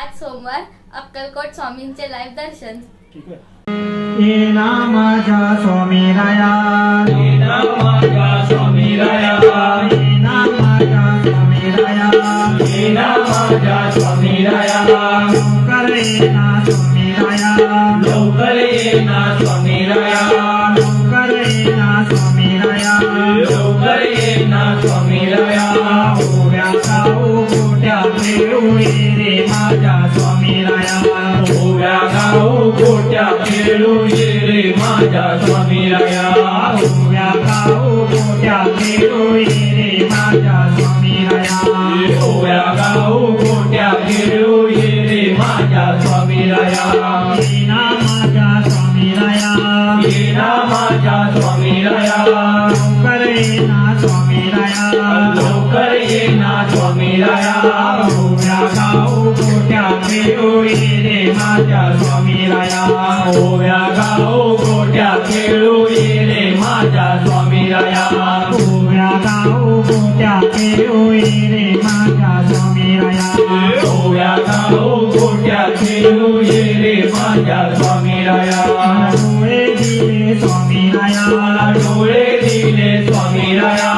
आज सोमवार अक्कलकोट स्वामींचे लाईव्ह दर्शन. ये नाम माझा स्वामी राया, ये नाम माझा स्वामी राया, ये नाम माझा स्वामी राया, ये नाम माझा स्वामी राया, लवकर ये ना स्वामी राया, लवकर ये ना स्वामी राया, लवकर ये ना स्वामी राया, लवकर ये ना स्वामी राया. ओव्या गाऊ गोट्या खेळू ये रे माझा स्वामी राया, ओव्या गाऊ गोट्या खेळू ये रे माझा स्वामी राया, ओव्या गाऊ गोट्या खेळू ये रे माझा स्वामी राया. ओव्या गाऊ गोट्या खेळू ये रे माझा स्वामी राया. ये ना माझा स्वामी राया, ये ना माझा स्वामी राया, लवकर ये ना स्वामी राया, लवकर ये ना स्वामी राया. ओव्या गाऊ गोट्या खेळू ये रे माझा स्वामी राया, ओव्या गाऊ गोट्या खेळू ये रे माझा स्वामी राया, ओव्या गाऊ गोट्या खेळू ये रे माझा स्वामी राया. ओव्या गाऊ गोट्या खेळू ये रे माझा स्वामी राया. डोळे दिले स्वामी राया, मला डोळे दिले स्वामी राया,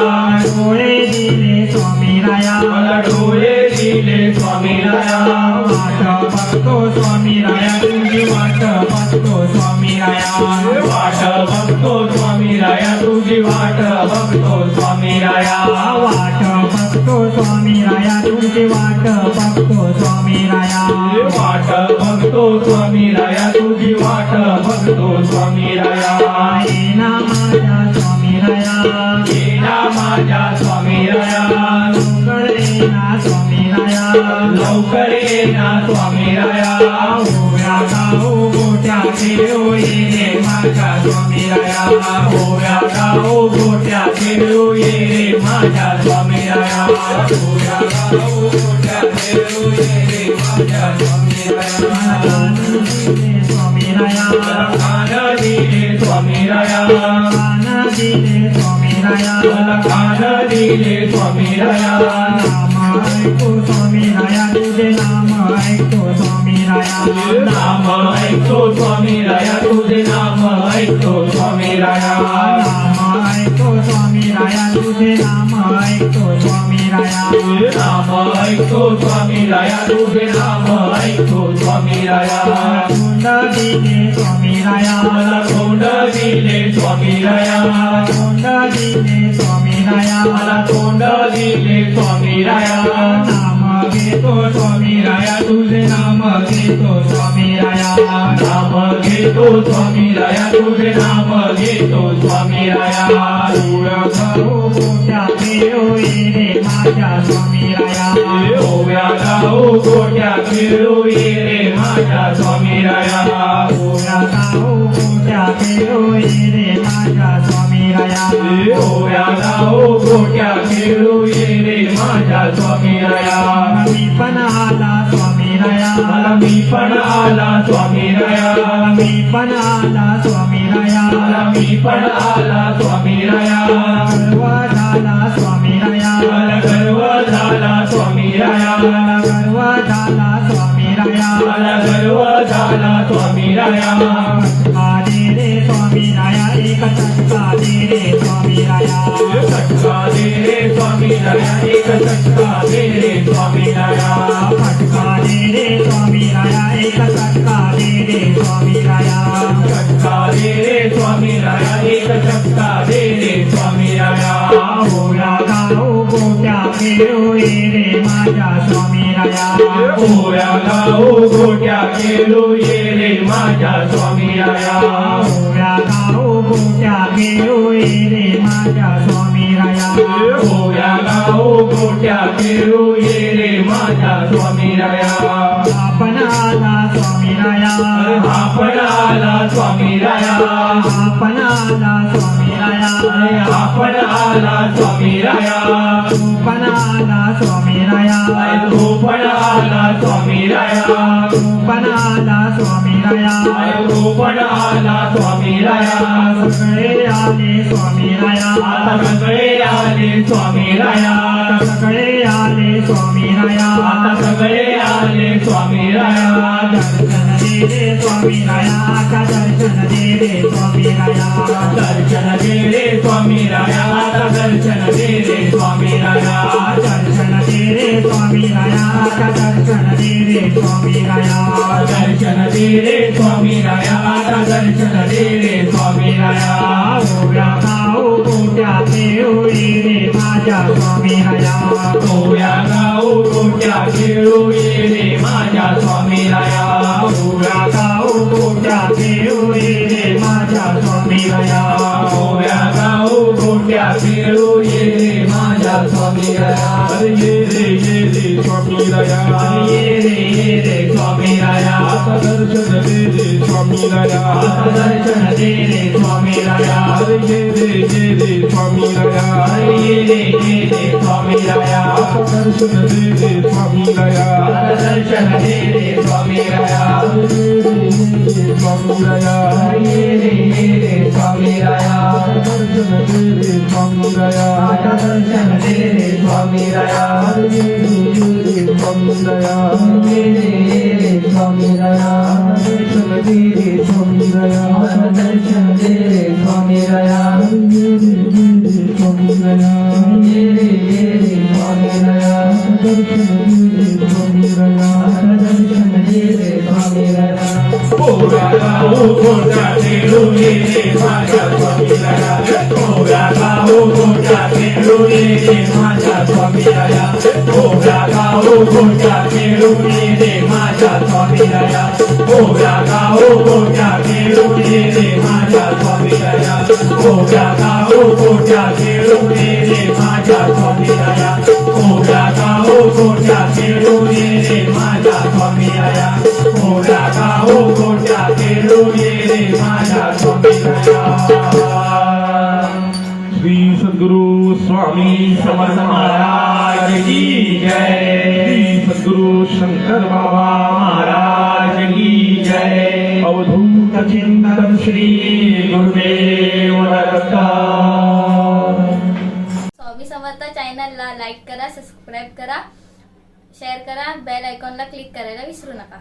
डोळे दिले स्वामी राया, मला डोळे दिले स्वामी राया. वाट बघतो स्वामी राया, तुझी वाट बघतो स्वामी राया, वाट बघतो स्वामी राया, तुझी वाट बघतो स्वामी राया. वाट बघतो स्वामी राया, तुझी वाट बघतो स्वामी राया. वाट बघतो स्वामी राया, तुझी वाट बघतो स्वामी राया. ये ना माझा स्वामी राया, ये ना माझा स्वामी राया, लवकर ये ना स्वामी राया, लवकर ये ना स्वामी राया. ओव्या गाऊ गोट्या खेळू ये रे माझा स्वामी राया, ओव्या गाऊ गोट्या खेळू ये रे माझा स्वामी राया, ओव्या गाऊ गोट्या खेळू ये रे माझा स्वामी राया. स्वामी राया, कान दिले स्वामी राया, कान दिले स्वामी राया, मला कान दिले स्वामी राया. नाम ऐकतो स्वामी राया, तुझे नाम ऐकतो स्वामी राया, नाम ऐकतो स्वामी राया, तुझे नाम ऐकतो स्वामी राया. नाम ऐकतो स्वामी राया, तुझे नाम ऐकतो स्वामी राया. नाम ऐकतो स्वामी राया, तुझे नाम ऐकतो स्वामी राया. तोंड दिले स्वामी राया, मला तोंड दिले स्वामी राया, तोंड दिले स्वामी राया, मला तोंड दिले स्वामी राया. नाम घेतो स्वामी राया, तुझे नाम घेतो स्वामी राया, नाम घेतो स्वामी राया, तुझे नाम घेतो स्वामी राया. गाऊ गोट्या खेळू ये रे माझ्या स्वामी राया, ओव्या गाऊ गोट्या खेळू ये रे माझा स्वामी राया. ओव्या गाऊ गोट्या खेळू ये रे माझ्या स्वामी राया. ओव्या गाऊ गोट्या खेळू ये रे माझा स्वामी राया. मी पण आला स्वामी राया, मला मी पण आला स्वामी राया, मी पण आला स्वामी राया, मला मी पण आला स्वामी राया. गर्व झाला स्वामी राया, मला गर्व झाला स्वामी राया, गर्व झाला स्वामी राया. मला गर्व झाला स्वामी राया. फटका दे रे स्वामी राया, एक फटका दे रे स्वामी राया, फटका दे रे स्वामी राया, एक फटका दे रे स्वामी राया. फटका दे रे स्वामी राया, एक फटका दे रे स्वामी राया. फटका दे रे स्वामी राया, एक फटका दे रे स्वामी राया. ओव्या गाऊ गोट्या खेळू ये रे माझ्या स्वामी राया, ओव्या गाऊ गोट्या खेळू ये रे माझ्या स्वामी राया. ओव्या गाऊ गोट्या खेळू ये रे माझ्या स्वामी राया. ओव्या गाऊ गोट्या खेळू ये रे माझ्या स्वामी राया. आपण आला स्वामी राया, आपण आला स्वामी राया, आपण आला स्वामी राया, आपण आला स्वामी राया. तू पण आला स्वामी राया, तू पण आला स्वामी राया, तू पण आला स्वामी राया. तू पण आला स्वामी राया सगळे आले स्वामी राया आता सगळे आले स्वामी राया सगळे आले स्वामी राया आता सगळे आले स्वामी राया दर्शन दे रे स्वामी राया दर्शन दे रे स्वामी राया दर्शन दे रे स्वामी राया आता दर्शन दे रे स्वामी राया दर्शन दे रे स्वामी राया दर्शन दे रे स्वामी राया दर्शन दे रे स्वामी राया आता दर्शन दे रे स्वामी राया ओव्या गाऊ गोट्या खेळू ये रे माझ्या स्वामी राया ओव्या गाऊ गोट्या खेळू ये रे माझ्या स्वामी राया ओव्या गाऊ गोट्या खेळू ये रे माझ्या स्वामी राया ओव्या गाऊ गोट्या खेळू ये रे माझ्या स्वामी राया अरे ये रे स्वामी राया ये रे स्वामी राया आता दर्शन दे रे स्वामी राया दर्शन दे रे स्वामी राया अरे ये रे स्वामी राया ये रे स्वामी राया दर्शन दे रे स्वामी राया दर्शन दे रे स्वामी राया स्वामी राया ये रे स्वामी राया दर्शन दे रे स्वामी राया दर्शन दे रे स्वामी राया स्वामी राया ये रे स्वामी राया दर्शन दे रे स्वामी राया दर्शन दे रे स्वामी राया स्वामी राया ये रे स्वामी राया दर्शन दे रे स्वामी राया दर्शन दे रे स्वामी राया ओव्या गाऊ गोट्या खेळू ये रे माझ्या स्वामी राया ओव्या गाऊ गोट्या खेळू ये रे माझ्या स्वामी राया ओव्या गाऊ गोट्या खेळू ये रे माझ्या स्वामी राया ओव्या गाऊ गोट्या खेळू ये रे माझ्या स्वामी राया ओव्या गाऊ गोट्या खेळू ये रे माझ्या स्वामी राया ओव्या गाऊ गोट्या खेळू ये रे माझ्या स्वामी राया ओव्या गाऊ गोट्या खेळू ये रे माझ्या स्वामी राया श्री सद्गुरु स्वामी समर्थ महाराज की जय श्री सद्गुरु शंकर बाबा महाराज की जय अवधूत चिंतन श्री गुरुदेव दत्त स्वामी समर्थ चॅनलला लाईक करा, सबस्क्राईब करा, शेअर करा, बेल आयकॉनला क्लिक करायला विसरू नका.